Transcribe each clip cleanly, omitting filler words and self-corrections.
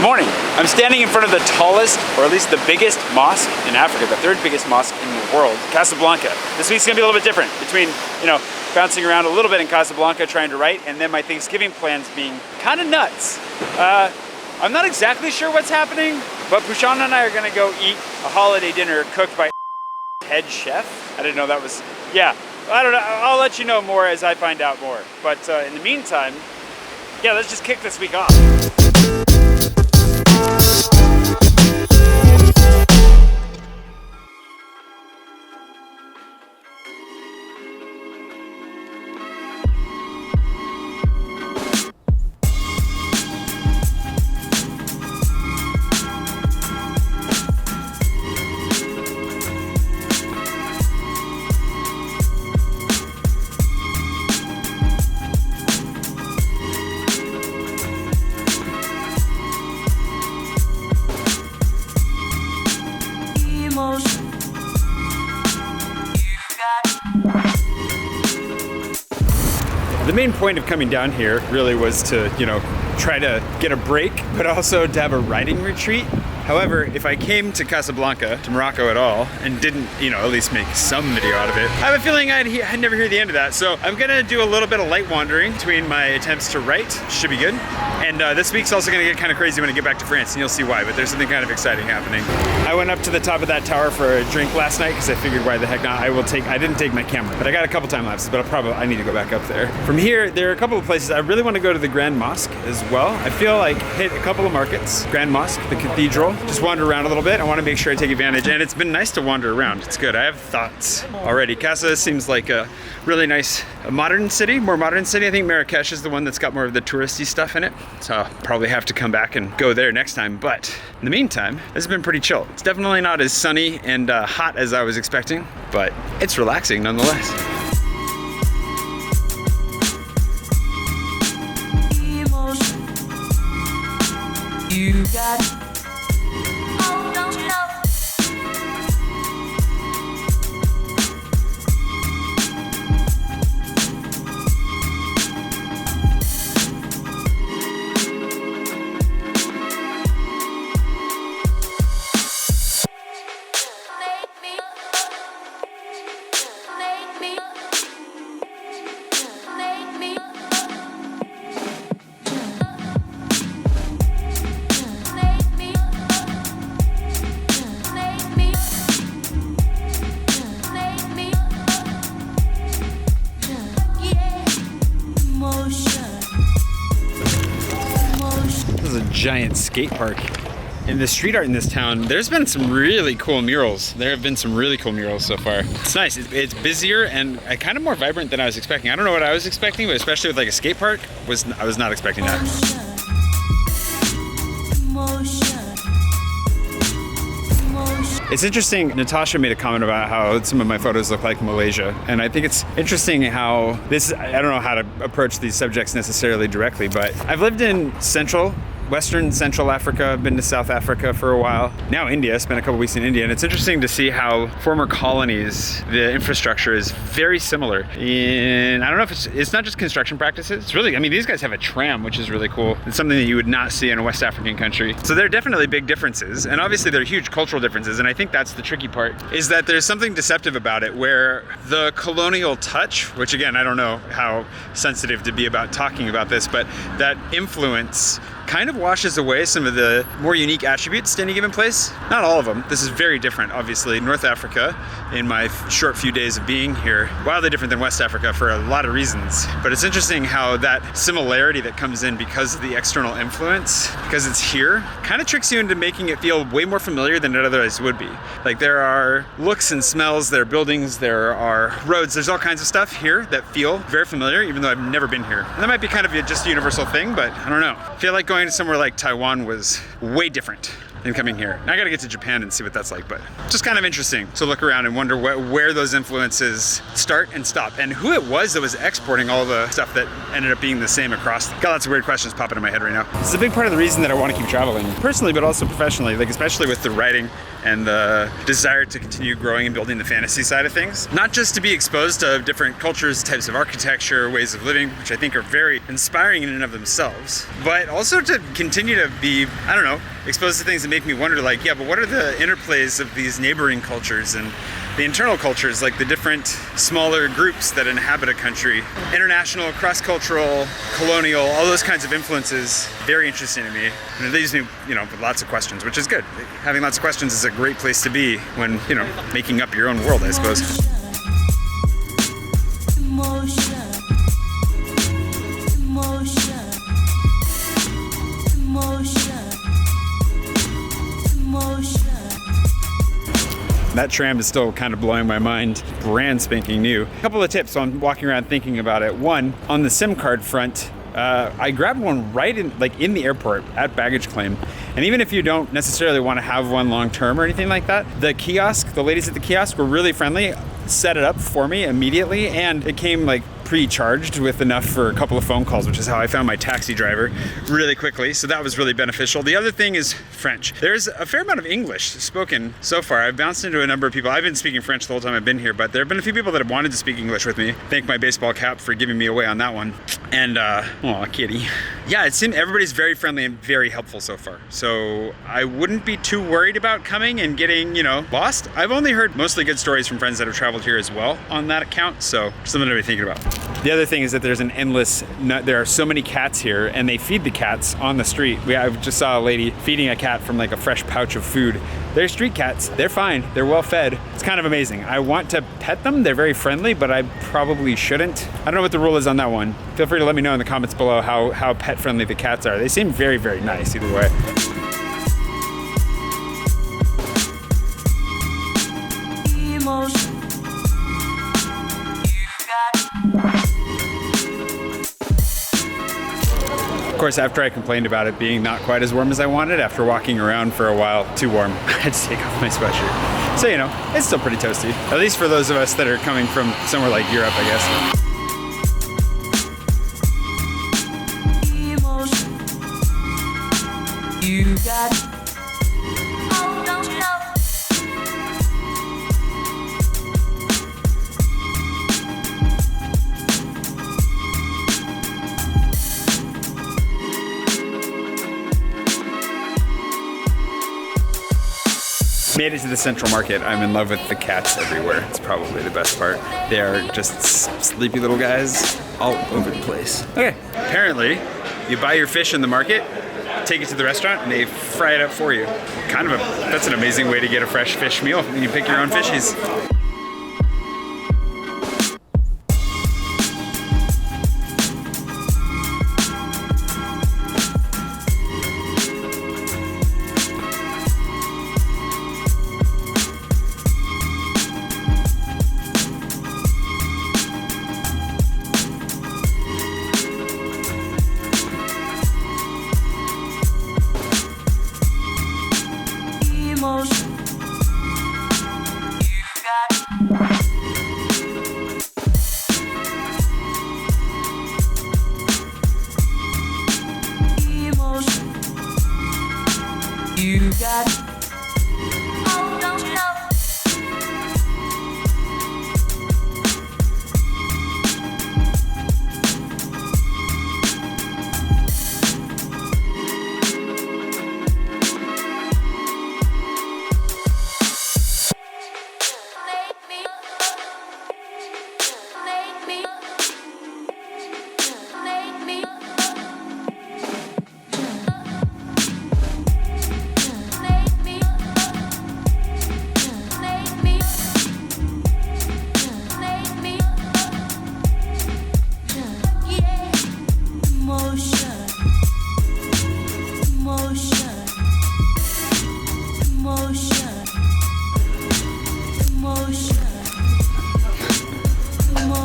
Good morning. I'm standing in front of the tallest, or at least the biggest mosque in Africa, the third biggest mosque in the world, Casablanca. This week's gonna be a little bit different between, bouncing around a little bit in Casablanca trying to write, and then my Thanksgiving plans being kind of nuts. I'm not exactly sure what's happening, but Pushan and I are gonna go eat a holiday dinner cooked by head chef. I didn't know that was, yeah. I don't know, I'll let you know more as I find out more. But in the meantime, yeah, let's just kick this week off. The main point of coming down here really was to, try to get a break, but also to have a writing retreat. However, if I came to Casablanca, to Morocco at all, and didn't, at least make some video out of it, I have a feeling I'd never hear the end of that. So I'm gonna do a little bit of light wandering between my attempts to write. Should be good. And this week's also gonna get kind of crazy when I get back to France, and you'll see why, but there's something kind of exciting happening. I went up to the top of that tower for a drink last night because I figured why the heck not. I didn't take my camera, but I got a couple time lapses, but I need to go back up there. From here, there are a couple of places. I really want to go to the Grand Mosque as well. I feel like hit a couple of markets. Grand Mosque, the cathedral, just wander around a little bit. I want to make sure I take advantage, and it's been nice to wander around. It's good. I have thoughts already. Casa seems like a really nice modern city, more modern city. I think Marrakesh is the one that's got more of the touristy stuff in it, so I'll probably have to come back and go there next time. But in the meantime, this has been pretty chill. It's definitely not as sunny and hot as I was expecting, but it's relaxing nonetheless. You got giant skate park. In the street art in this town, there's been some really cool murals. There have been some really cool murals so far. It's nice. It's busier and kind of more vibrant than I was expecting. I don't know what I was expecting, but especially with like a skate park, I was not expecting that. It's interesting, Natasha made a comment about how some of my photos look like Malaysia, and I think it's interesting how I don't know how to approach these subjects necessarily directly, but I've lived in Western Central Africa. I've been to South Africa for a while. Now India, spent a couple weeks in India, and it's interesting to see how former colonies, the infrastructure is very similar. I don't know if it's not just construction practices. It's really, these guys have a tram, which is really cool. It's something that you would not see in a West African country. So there are definitely big differences, and obviously there are huge cultural differences, and I think that's the tricky part, is that there's something deceptive about it, where the colonial touch, which again, I don't know how sensitive to be about talking about this, but that influence kind of washes away some of the more unique attributes to any given place. Not all of them. This is very different, obviously. North Africa, in my short few days of being here, wildly different than West Africa for a lot of reasons. But it's interesting how that similarity that comes in because of the external influence, because it's here, kind of tricks you into making it feel way more familiar than it otherwise would be. Like there are looks and smells, there are buildings, there are roads, there's all kinds of stuff here that feel very familiar, even though I've never been here. And that might be kind of just a universal thing, but I don't know. I feel like going to somewhere like Taiwan was way different than coming here. Now I gotta get to Japan and see what that's like, but just kind of interesting to look around and wonder where those influences start and stop, and who it was that was exporting all the stuff that ended up being the same across. Got lots of weird questions popping in my head right now. This is a big part of the reason that I want to keep traveling, personally, but also professionally, like especially with the writing. and the desire to continue growing and building the fantasy side of things. Not just to be exposed to different cultures, types of architecture, ways of living, which I think are very inspiring in and of themselves, but also to continue to be, I don't know, exposed to things that make me wonder, like, yeah, but what are the interplays of these neighboring cultures and the internal cultures, like the different smaller groups that inhabit a country? International, cross-cultural, colonial, all those kinds of influences, very interesting to me. And it leaves me, with lots of questions, which is good. Having lots of questions is a great place to be when, making up your own world, I suppose. Emotion, emotion, emotion, emotion. That tram is still kind of blowing my mind. Brand spanking new. A couple of tips on walking around thinking about it. One, on the SIM card front, I grabbed one right in the airport at baggage claim. And even if you don't necessarily want to have one long term or anything like that, the ladies at the kiosk were really friendly, set it up for me immediately, and it came pre-charged with enough for a couple of phone calls, which is how I found my taxi driver really quickly. So that was really beneficial. The other thing is French. There's a fair amount of English spoken so far. I've bounced into a number of people. I've been speaking French the whole time I've been here, but there have been a few people that have wanted to speak English with me. Thank my baseball cap for giving me away on that one. And, aw, kitty. Yeah, it seemed everybody's very friendly and very helpful so far. So I wouldn't be too worried about coming and getting, lost. I've only heard mostly good stories from friends that have traveled here as well on that account. So something to be thinking about. The other thing is that there's there are so many cats here, and they feed the cats on the street. I just saw a lady feeding a cat from a fresh pouch of food. They're street cats. They're fine. They're well fed. It's kind of amazing. I want to pet them. They're very friendly, but I probably shouldn't. I don't know what the rule is on that one. Feel free to let me know in the comments below how pet friendly the cats are. They seem very, very nice either way. Emotion. Of course, after I complained about it being not quite as warm as I wanted, after walking around for a while, too warm, I had to take off my sweatshirt. So, it's still pretty toasty. At least for those of us that are coming from somewhere like Europe, I guess. Emotion. You got it. Oh, don't you know? Made it to the Central Market. I'm in love with the cats everywhere. It's probably the best part. They are just sleepy little guys all over the place. Okay, apparently you buy your fish in the market, take it to the restaurant, and they fry it up for you. That's an amazing way to get a fresh fish meal when you pick your own fishies. Emotion. You got it. Emotion. You got it. Oh, don't you know?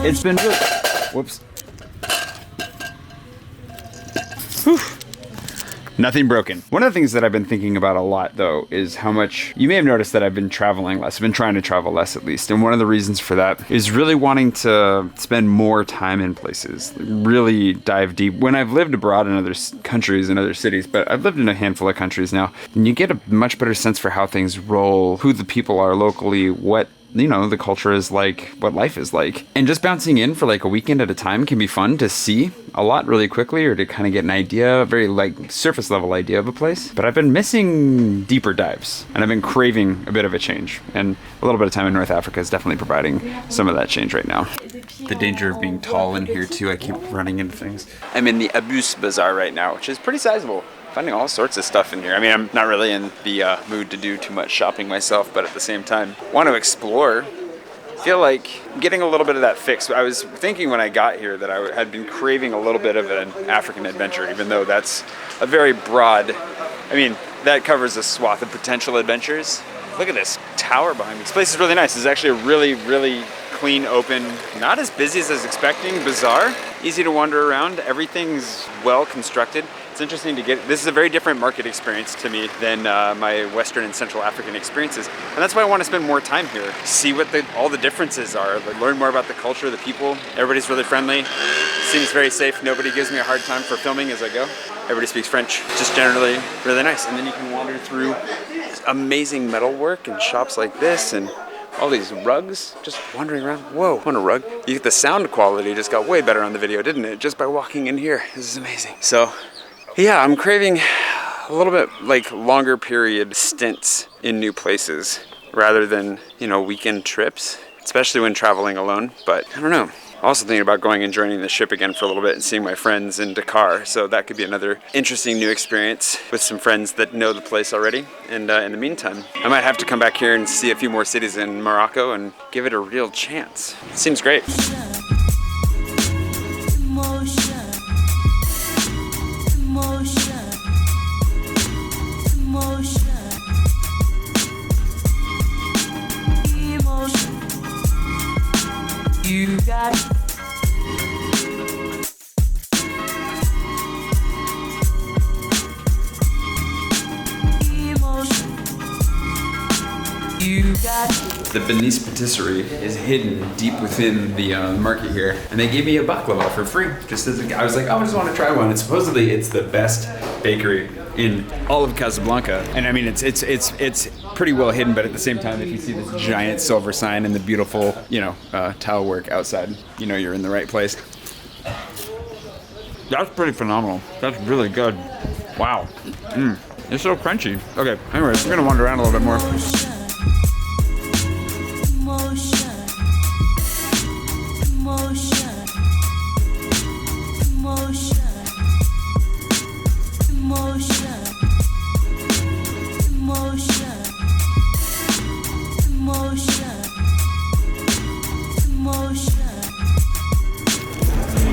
It's been really, whoops. Whew. Nothing broken. One of the things that I've been thinking about a lot, though, is how much, you may have noticed that I've been traveling less. I've been trying to travel less, at least. And one of the reasons for that is really wanting to spend more time in places, really dive deep. When I've lived abroad in other countries and other cities, but I've lived in a handful of countries now, and you get a much better sense for how things roll, who the people are locally, what the culture is like, what life is like. And just bouncing in for like a weekend at a time can be fun to see a lot really quickly, or to kind of get an idea, a very like surface level idea of a place. But I've been missing deeper dives, and I've been craving a bit of a change. And a little bit of time in North Africa is definitely providing some of that change right now. The danger of being tall in here too, I keep running into things. I'm in the Abus Bazaar right now, which is pretty sizable. Finding all sorts of stuff in here. I mean, I'm not really in the mood to do too much shopping myself, but at the same time, want to explore. Feel like getting a little bit of that fix. I was thinking when I got here that I had been craving a little bit of an African adventure, even though that's a very broad, I mean, that covers a swath of potential adventures. Look at this tower behind me. This place is really nice. It's actually a really, really clean, open, not as busy as I was expecting, bazaar. Easy to wander around. Everything's well constructed. It's interesting to get, this is a very different market experience to me than my Western and Central African experiences. And that's why I want to spend more time here. See what all the differences are, learn more about the culture, the people. Everybody's really friendly. Seems very safe. Nobody gives me a hard time for filming as I go. Everybody speaks French. Just generally really nice. And then you can wander through amazing metalwork and shops like this and all these rugs, just wandering around. Whoa, what a rug. You get the sound quality just got way better on the video, didn't it? Just by walking in here. This is amazing. So, yeah, I'm craving a little bit like longer period stints in new places rather than, weekend trips, especially when traveling alone. But I don't know. Also thinking about going and joining the ship again for a little bit and seeing my friends in Dakar. So that could be another interesting new experience with some friends that know the place already. And in the meantime, I might have to come back here and see a few more cities in Morocco and give it a real chance. Seems great. You got emotion. You got The Benis Patisserie is hidden deep within the market here, and they gave me a baklava for free. Just as I was like, oh, I just want to try one. And supposedly it's the best bakery in all of Casablanca, and I mean it's pretty well hidden. But at the same time, if you see this giant silver sign and the beautiful tile work outside, you're in the right place. That's pretty phenomenal. That's really good. Wow. It's so crunchy. Okay. Anyways, we're gonna wander around a little bit more.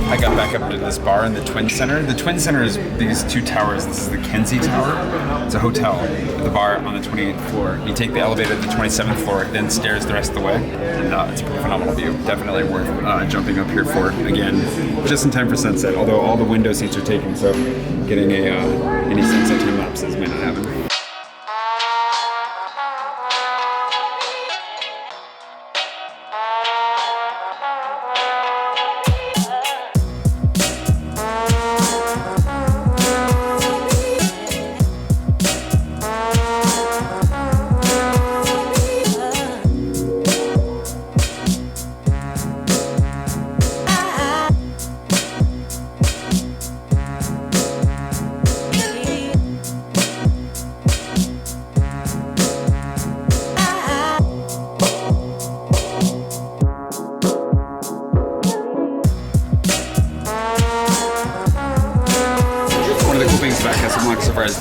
I got back up to this bar in the Twin Center. The Twin Center is these two towers. This is the Kenzie Tower. It's a hotel. The bar on the 28th floor. You take the elevator to the 27th floor, then stairs the rest of the way. And it's a pretty phenomenal view. Definitely worth jumping up here for. Again, just in time for sunset, although all the window seats are taken, so getting any sunset time lapses may not happen.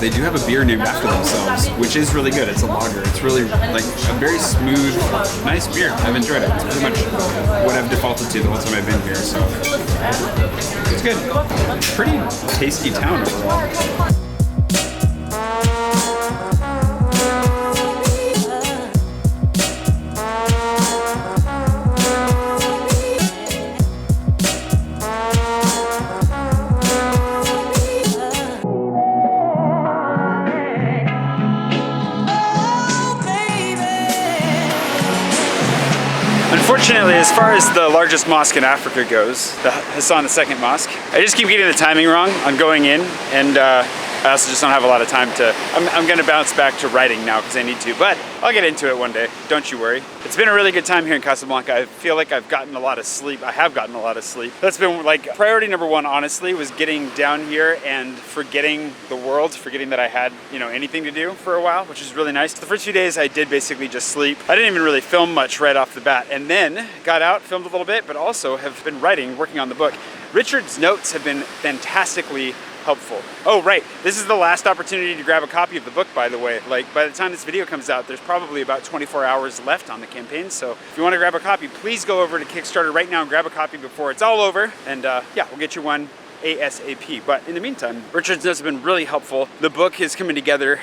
They do have a beer named after themselves, which is really good. It's a lager. It's really like a very smooth, nice beer. I've enjoyed it. It's pretty much what I've defaulted to the whole time I've been here, so it's good. Pretty tasty town overall. Apparently, as far as the largest mosque in Africa goes, the Hassan II Mosque, I just keep getting the timing wrong on going in, and I also just don't have a lot of time to, I'm gonna bounce back to writing now because I need to, but I'll get into it one day, don't you worry. It's been a really good time here in Casablanca. I feel like I've gotten a lot of sleep. I have gotten a lot of sleep. That's been like priority number one, honestly, was getting down here and forgetting the world, forgetting that I had, you know, anything to do for a while, which is really nice. The first few days I did basically just sleep. I didn't even really film much right off the bat, and then got out, filmed a little bit, but also have been writing, working on the book. Richard's notes have been fantastically helpful. Oh, right. This is the last opportunity to grab a copy of the book, by the way. Like, by the time this video comes out, there's probably about 24 hours left on the campaign. So if you want to grab a copy, please go over to Kickstarter right now and grab a copy before it's all over. And yeah, we'll get you one ASAP. But in the meantime, Richard's notes have been really helpful. The book is coming together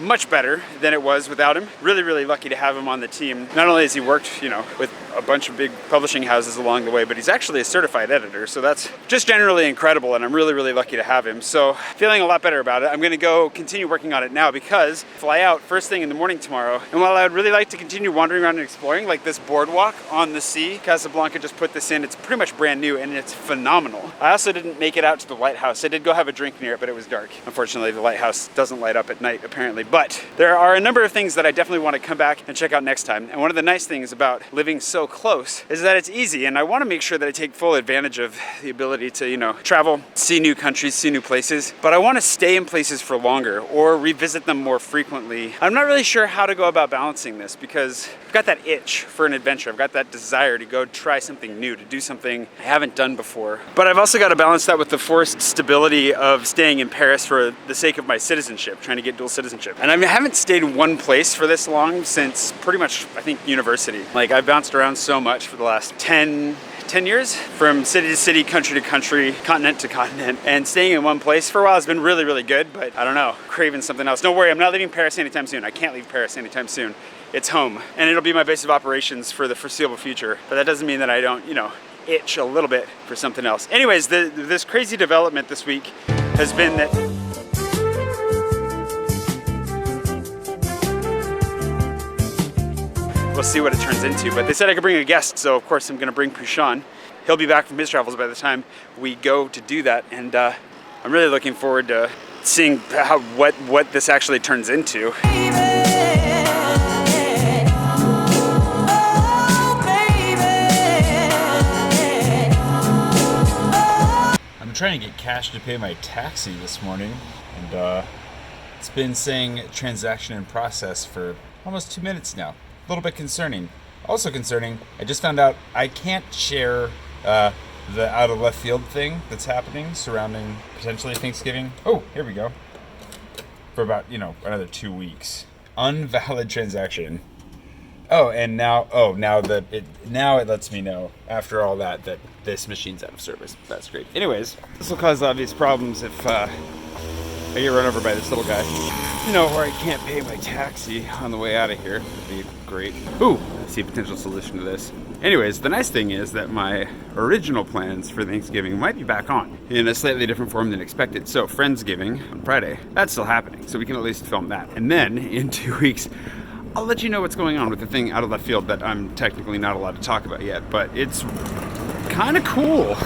much better than it was without him. Really, really lucky to have him on the team. Not only has he worked, you know, with a bunch of big publishing houses along the way, but he's actually a certified editor. So that's just generally incredible, and I'm really, really lucky to have him. So feeling a lot better about it. I'm gonna go continue working on it now because fly out first thing in the morning tomorrow. And while I'd really like to continue wandering around and exploring, like this boardwalk on the sea, Casablanca just put this in. It's pretty much brand new and it's phenomenal. I also didn't make it out to the lighthouse. I did go have a drink near it, but it was dark. Unfortunately, the lighthouse doesn't light up at night, apparently. But there are a number of things that I definitely want to come back and check out next time. And one of the nice things about living so close is that it's easy, and I want to make sure that I take full advantage of the ability to, you know, travel, see new countries, see new places, but I want to stay in places for longer or revisit them more frequently. I'm not really sure how to go about balancing this because I've got that itch for an adventure. I've got that desire to go try something new, to do something I haven't done before. But I've also got to balance that with the forced stability of staying in Paris for the sake of my citizenship, trying to get dual citizenship. And I haven't stayed in one place for this long since pretty much, I think, university. Like, I've bounced around so much for the last 10 years, from city to city, country to country, continent to continent, and staying in one place for a while has been really, really good, but I don't know, craving something else. Don't worry, I'm not leaving Paris anytime soon. I can't leave Paris anytime soon. It's home, and it'll be my base of operations for the foreseeable future, but that doesn't mean that I don't, you know, itch a little bit for something else. Anyways, this crazy development this week has been that we'll see what it turns into, but they said I could bring a guest, so of course I'm gonna bring Prushan. He'll be back from his travels by the time we go to do that, and I'm really looking forward to seeing what this actually turns into. I'm trying to get cash to pay my taxi this morning, and it's been saying transaction in process for almost 2 minutes now. A little bit concerning. Also concerning, I just found out I can't share the out of left field thing that's happening surrounding potentially Thanksgiving. Oh, here we go. For about, you know, another 2 weeks. Unvalid transaction. Oh, and now it lets me know after all that this machine's out of service. That's great. Anyways, This will cause obvious problems if I get run over by this little guy. You know, or I can't pay my taxi on the way out of here. Would be great. Ooh, I see a potential solution to this. Anyways, the nice thing is that my original plans for Thanksgiving might be back on in a slightly different form than expected. So Friendsgiving on Friday, that's still happening. So we can at least film that. And then in 2 weeks, I'll let you know what's going on with the thing out of left field that I'm technically not allowed to talk about yet, but it's kind of cool.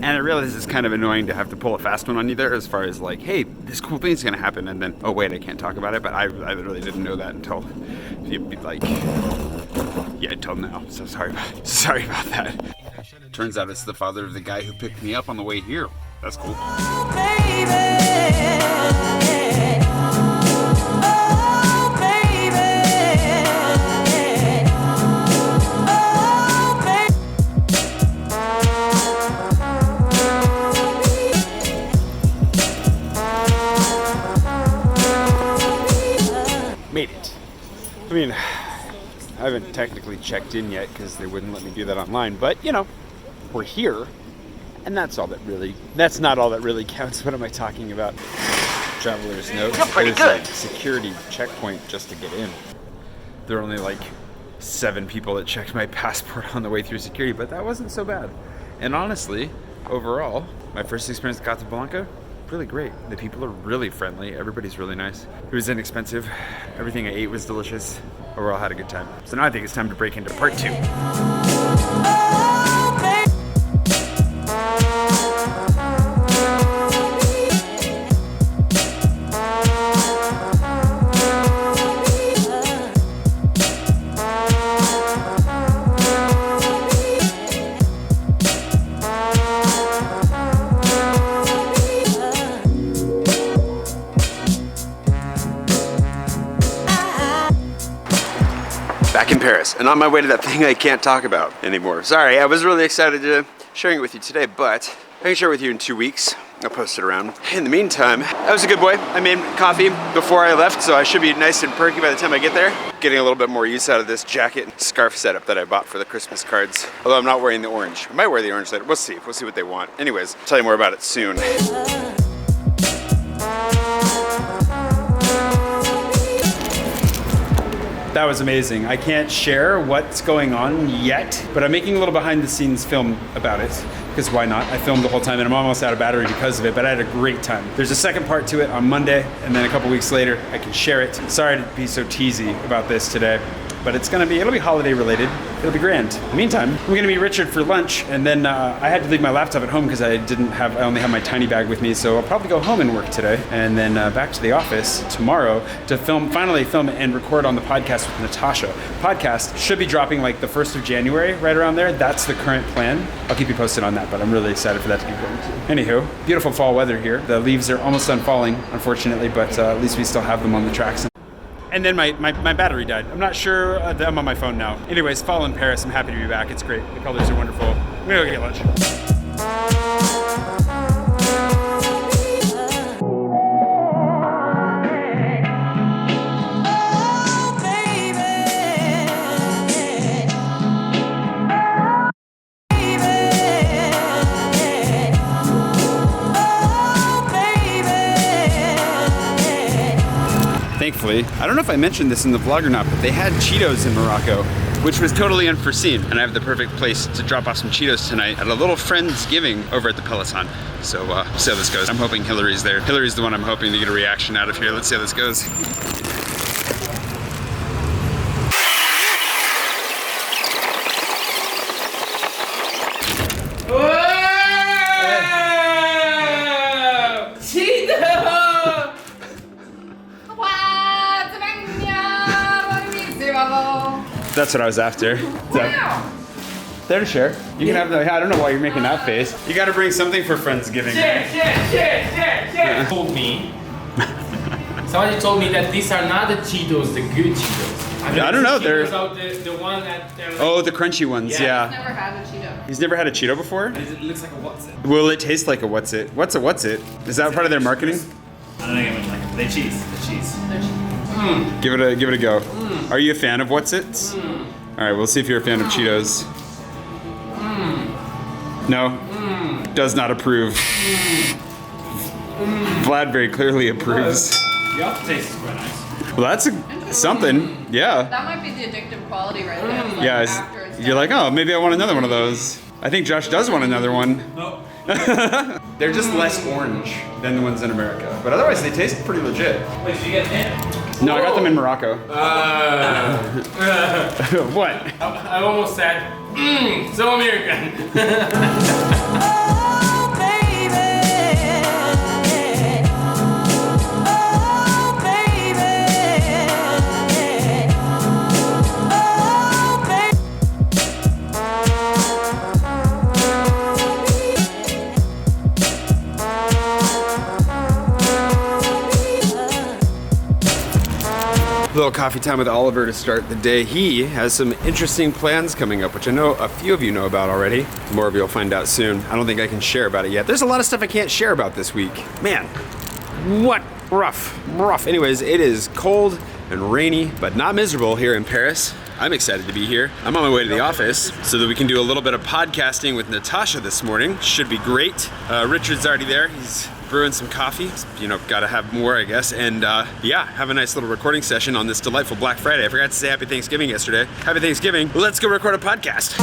And I realize it's kind of annoying to have to pull a fast one on you there as far as like, hey, this cool thing's gonna happen, and then, oh wait, I can't talk about it, but I literally didn't know that until, like, yeah, until now, so sorry about that. Turns out it's the father of the guy who picked me up on the way here. That's cool. Made it. I mean, I haven't technically checked in yet because they wouldn't let me do that online, but you know, we're here, and that's not all that really counts. What am I talking about? Traveler's note. There's a security checkpoint just to get in. There are only like 7 people that checked my passport on the way through security, but that wasn't so bad. And honestly, overall, my first experience at Casablanca, really great. The people are really friendly. Everybody's really nice. It was inexpensive. Everything I ate was delicious. Overall, had a good time. So now I think it's time to break into part 2. Back in Paris, and on my way to that thing I can't talk about anymore. Sorry, I was really excited to sharing it with you today, but I can share it with you in 2 weeks. I'll post it around. In the meantime, I was a good boy. I made coffee before I left, so I should be nice and perky by the time I get there. Getting a little bit more use out of this jacket and scarf setup that I bought for the Christmas cards. Although I'm not wearing the orange. I might wear the orange later. We'll see. We'll see what they want. Anyways, I'll tell you more about it soon. That was amazing. I can't share what's going on yet, but I'm making a little behind the scenes film about it, because why not? I filmed the whole time and I'm almost out of battery because of it, but I had a great time. There's a second part to it on Monday, and then a couple weeks later I can share it. Sorry to be so teasy about this today, but it'll be holiday related. It'll be grand. In the meantime, I'm gonna meet Richard for lunch, and then I had to leave my laptop at home because I only have my tiny bag with me, so I'll probably go home and work today, and then back to the office tomorrow to finally film and record on the podcast with Natasha. Podcast should be dropping like the 1st of January, right around there. That's the current plan. I'll keep you posted on that, but I'm really excited for that to get going too. Anywho, beautiful fall weather here. The leaves are almost done falling, unfortunately, but at least we still have them on the tracks. And then my battery died. I'm not sure, I'm on my phone now. Anyways, fall in Paris, I'm happy to be back. It's great, the colors are wonderful. I'm gonna go get lunch. Thankfully, I don't know if I mentioned this in the vlog or not, but they had Cheetos in Morocco, which was totally unforeseen. And I have the perfect place to drop off some Cheetos tonight at a little Friendsgiving over at the Peloton. So see how this goes. I'm hoping Hillary's there. Hillary's the one I'm hoping to get a reaction out of here. Let's see how this goes. That's what I was after. Wow. There to share. You can have the, I don't know why you're making that face. You gotta bring something for Friendsgiving. Share. Told me. Somebody told me that these are not the Cheetos, the good Cheetos. I don't know. They're the one that. Oh, the crunchy ones. Yeah. I've never had a Cheeto. He's never had a Cheeto before? It looks like a what's it? Will it taste like a what's it? What's a what's it? Is that part of their marketing? I don't think I would like it. They cheese. The cheese. Give it a go. Are you a fan of what's it's? All right, we'll see if you're a fan of Cheetos. No? Does not approve. Vlad very clearly approves. The aftertaste is quite nice. Well, that's something. Yeah. That might be the addictive quality right there. Like Yeah, after it's you're like, oh, maybe I want another one of those. I think Josh does want another one. No. They're just less orange than the ones in America, but otherwise they taste pretty legit. Wait, did you get them? No, I got them in Morocco. What? I almost said, so American. Little coffee time with Oliver to start the day. He has some interesting plans coming up, which I know a few of you know about already. More of you will find out soon. I don't think I can share about it yet. There's a lot of stuff I can't share about this week. Man, what rough. Anyways, it is cold and rainy, but not miserable here in Paris. I'm excited to be here. I'm on my way to the office so that we can do a little bit of podcasting with Natasha this morning. Should be great. Richard's already there. He's brewing some coffee. You know, gotta have more, I guess. And yeah, have a nice little recording session on this delightful Black Friday. I forgot to say Happy Thanksgiving yesterday. Happy Thanksgiving. Let's go record a podcast.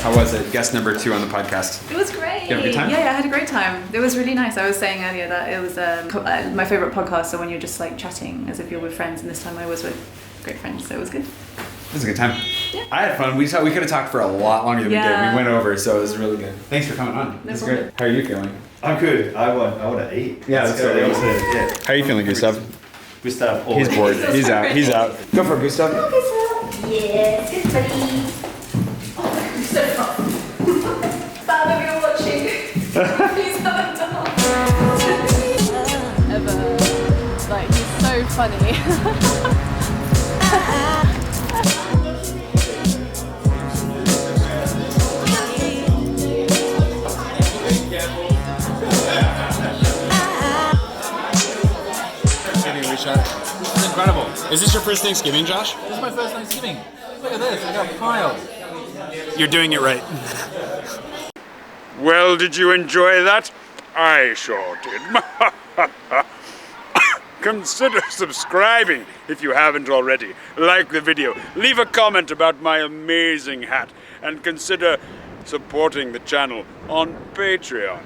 How was it? Guest number 2 on the podcast. It was great. You have a good time? Yeah, I had a great time. It was really nice. I was saying earlier that it was my favorite podcast. So when you're just like chatting as if you're with friends, and this time I was with great friends, so it was good. It was a good time. Yeah. I had fun. We could have talked for a lot longer than we did. Yeah. We went over, so it was really good. Thanks for coming on. No It's problem. great. How are you feeling? I'm good. I want to eat. Yeah, let's go. Yeah. How are you feeling, Gustav? Gustav. He's bored. He's out. He's out. Go for it, Gustav. Yes, good buddy. Oh, you're so fun. Fab, if you're watching, please have a dance. Ever. Like, he's so funny. This is incredible. Is this your first Thanksgiving, Josh? This is my first Thanksgiving. Look at this, I got piles. You're doing it right. Well, did you enjoy that? I sure did. Consider subscribing if you haven't already. Like the video, leave a comment about my amazing hat, and consider supporting the channel on Patreon.